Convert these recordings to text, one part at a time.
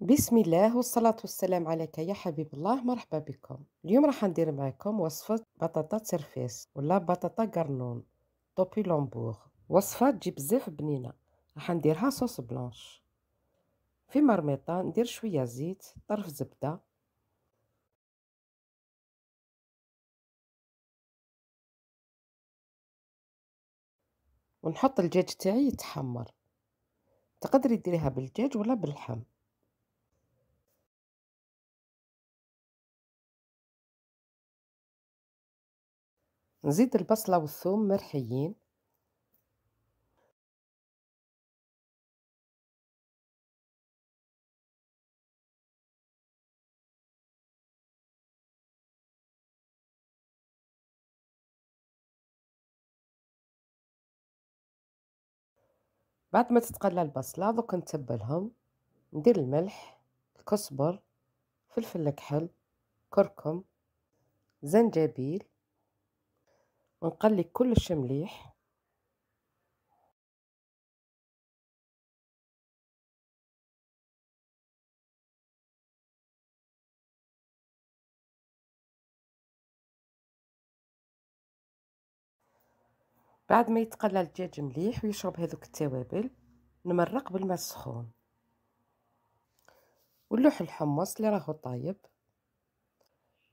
بسم الله والصلاة والسلام عليك يا حبيب الله. مرحبا بكم. اليوم راح ندير معكم وصفة بطاطا ترفيس ولا بطاطا قرنون طوبي لومبور. وصفة تجي بزاف بنينة. راح نديرها صوص بلانش. في مرميطة ندير شوية زيت، طرف زبدة، ونحط الدجاج تاعي يتحمر. تقدري ديريها بالدجاج ولا باللحم. نزيد البصلة والثوم مرحيين، بعد ما تتقلى البصلة دوك نتبلهم. ندير الملح، الكزبر، فلفل كحل، كركم، زنجبيل، ونقلي كلش مليح. بعد ما يتقلى الدجاج مليح ويشرب هذوك التوابل، نمرق بالماء السخون ونلوح الحمص اللي راهو طايب،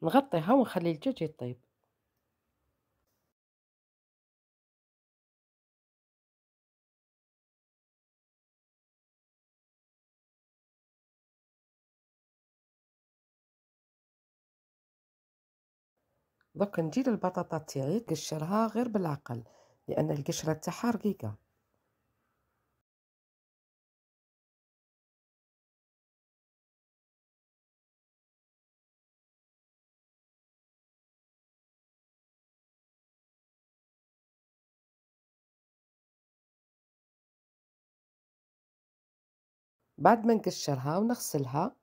نغطيها ونخلي الدجاج يطيب. دوك نجي للبطاطا تاعي نقشرها غير بالعقل لان القشره تاعها رقيقه. بعد ما نقشرها ونغسلها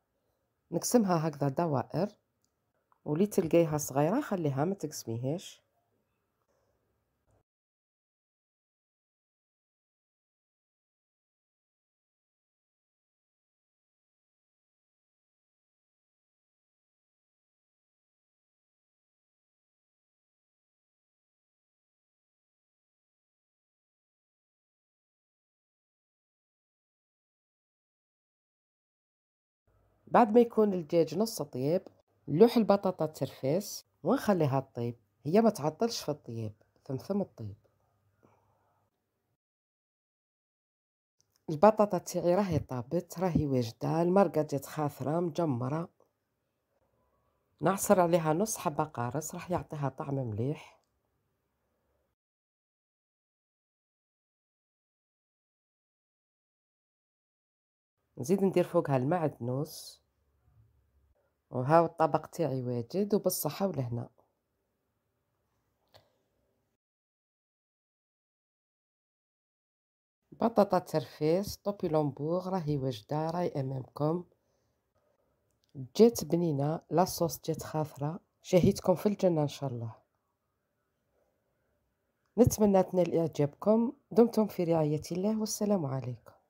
نقسمها هكذا دوائر، ولي تلقيها صغيره خليها ما تقسميهاش. بعد ما يكون الدجاج نص طيب نلوح البطاطا ترفيس ونخليها تطيب، هي ما تعطلش في الطيب، ثمثم الطيب. البطاطا تاعي راهي طابت، راهي واجده، المرقه جات خاثره مجمره. نعصر عليها نص حبه قارص راح يعطيها طعم مليح. نزيد ندير فوقها المعدنوس. وهاو الطبق تاعي واجد وبالصحه والهنا. بطاطا ترفيس طوبي لومبور راهي واجده، راهي امامكم. جات بنينه، لاصوص جات خاثره، شهيتكم في الجنه ان شاء الله. نتمنى تنال إعجابكم. دمتم في رعاية الله والسلام عليكم.